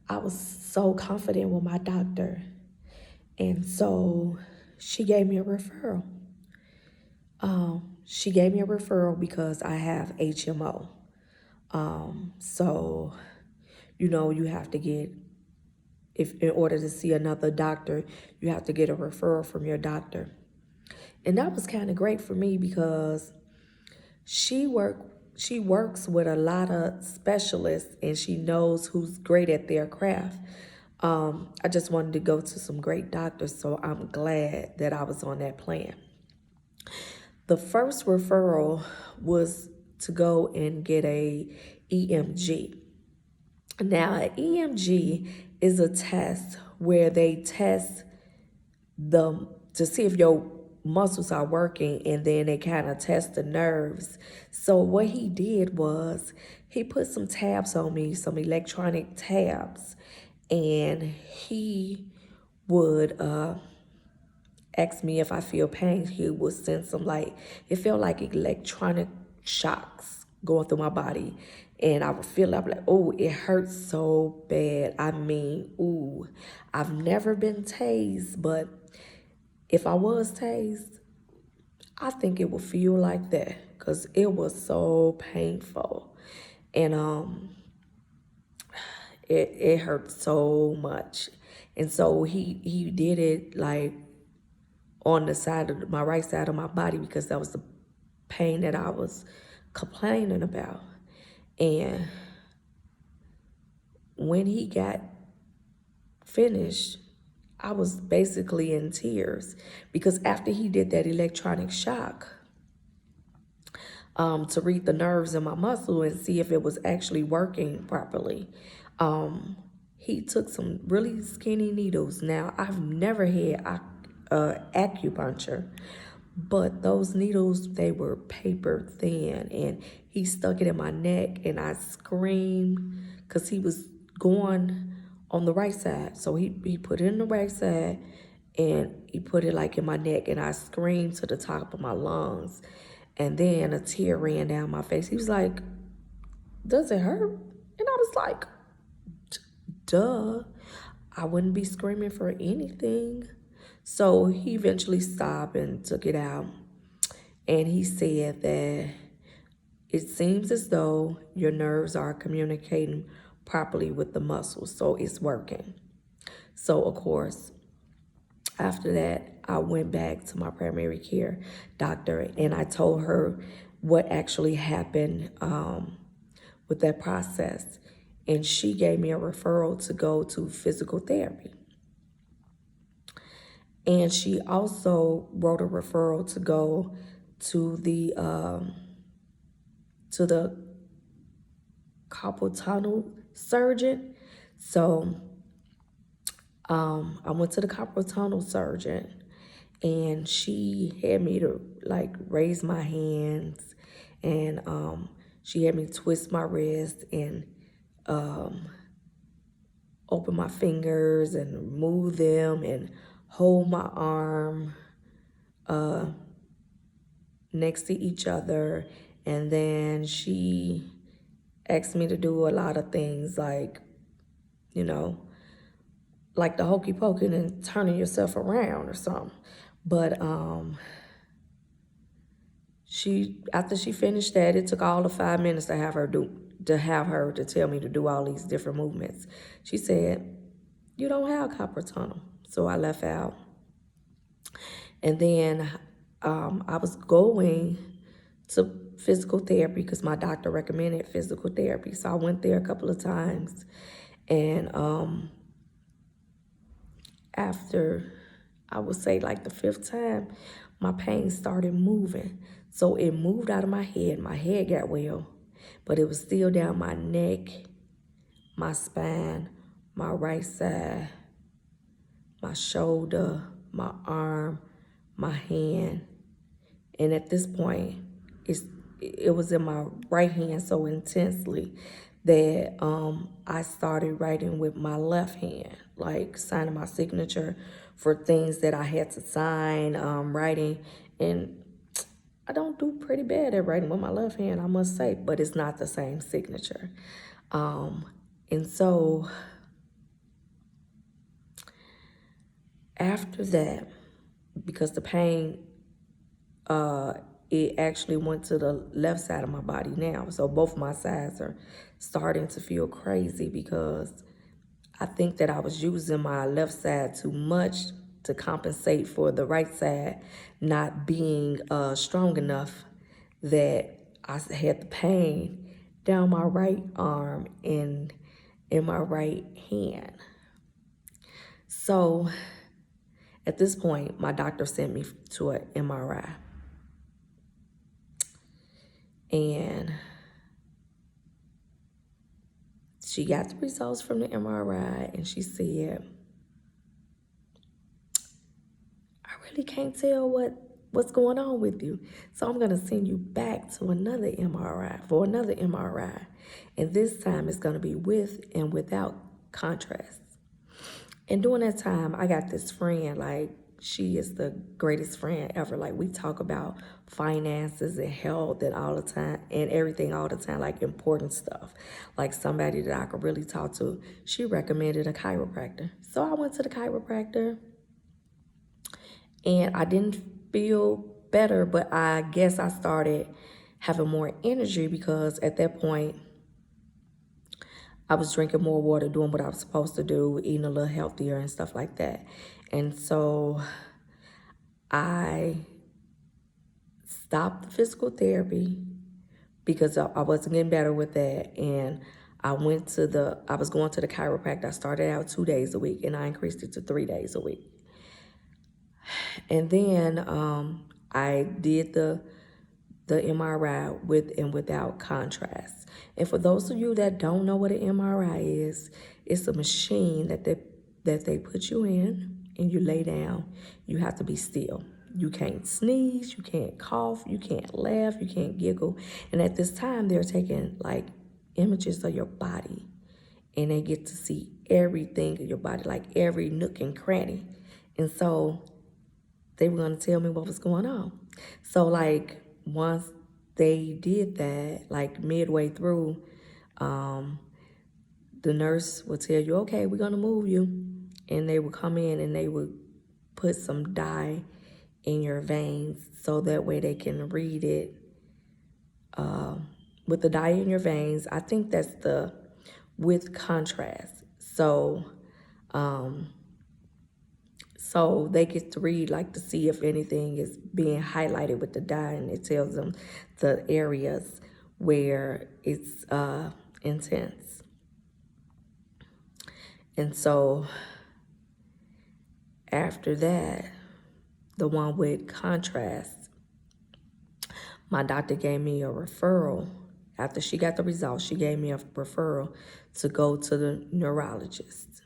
I was so confident with my doctor. And so she gave me a referral. She gave me a referral because I have HMO. So, you have to get, if in order to see another doctor, you have to get a referral from your doctor. And that was kind of great for me because she work she works with a lot of specialists and she knows who's great at their craft. I just wanted to go to some great doctors, so I'm glad that I was on that plan. The first referral was to go and get a EMG. Now, an EMG is a test where they test the to see if your muscles are working, and then they kind of test the nerves. So what he did was he put some tabs on me, some electronic tabs, and he would ask me if I feel pain. He would send some, like, it felt like electronic shocks going through my body. And I would feel, I'm like, oh, it hurts so bad. I mean, ooh, I've never been tased, but if I was tased, I think it would feel like that because it was so painful. And it hurt so much. And so he did it like on the side of my right side of my body because that was the pain that I was complaining about. And when he got finished, I was basically in tears because after he did that electronic shock, to read the nerves in my muscle and see if it was actually working properly, he took some really skinny needles. Now, I've never had acupuncture, but those needles, they were paper thin, and he stuck it in my neck, and I screamed because he was going on the right side. So he put it in the right side, and he put it like in my neck, and I screamed to the top of my lungs. And then a tear ran down my face. He was like, does it hurt? And I was like, duh, I wouldn't be screaming for anything. So he eventually stopped and took it out. And he said that it seems as though your nerves are communicating properly with the muscles, so it's working. So, of course, after that, I went back to my primary care doctor and I told her what actually happened with that process. And she gave me a referral to go to physical therapy. And she also wrote a referral to go to the carpal tunnel surgeon. So I went to the carpal tunnel surgeon, and she had me to like raise my hands, and she had me twist my wrist and open my fingers and move them and hold my arm next to each other. And then she asked me to do a lot of things like, you know, like the hokey pokey and turning yourself around or something. But she, after she finished that, it took all of 5 minutes to have her to tell me to do all these different movements. She said, you don't have carpal tunnel. So I left out. And then I was going to physical therapy because my doctor recommended physical therapy. So I went there a couple of times. And after, I would say like the fifth time, my pain started moving. So it moved out of my head. My head got well, but it was still down my neck, my spine, my right side, my shoulder, my arm, my hand. And at this point, it was in my right hand so intensely that I started writing with my left hand, like signing my signature for things that I had to sign, writing. And I don't do pretty bad at writing with my left hand, I must say, but it's not the same signature. And so After that, because the pain, it actually went to the left side of my body now. So both my sides are starting to feel crazy because I think that I was using my left side too much to compensate for the right side not being strong enough, that I had the pain down my right arm and in my right hand. So at this point, my doctor sent me to an MRI. And she got the results from the MRI, and she said, I really can't tell what's going on with you. So I'm gonna send you back to another MRI for another MRI. And this time it's gonna be with and without contrast. And during that time, I got this friend, like, she is the greatest friend ever. Like, we talk about finances and health and all the time and everything all the time, like important stuff. Like somebody that I could really talk to. She recommended a chiropractor. So I went to the chiropractor and I didn't feel better, but I guess I started having more energy because at that point, I was drinking more water, doing what I was supposed to do, eating a little healthier and stuff like that. And so I stopped the physical therapy because I wasn't getting better with that. And I was going to the chiropractor. I started out 2 days a week and I increased it to 3 days a week. And then I did the MRI with and without contrast. And for those of you that don't know what an MRI is, it's a machine that they put you in and you lay down. You have to be still. You can't sneeze, you can't cough, you can't laugh, you can't giggle. And at this time, they're taking like images of your body and they get to see everything in your body, like every nook and cranny. And so they were going to tell me what was going on. So like once they did that, like midway through, the nurse would tell you, okay, we're going to move you. And they would come in and they would put some dye in your veins so that way they can read it. With the dye in your veins, I think that's the with contrast. So they get to read, like, to see if anything is being highlighted with the dye, and it tells them the areas where it's intense. And so after that, the one with contrast, my doctor gave me a referral. After she got the results, she gave me a referral to go to the neurologist.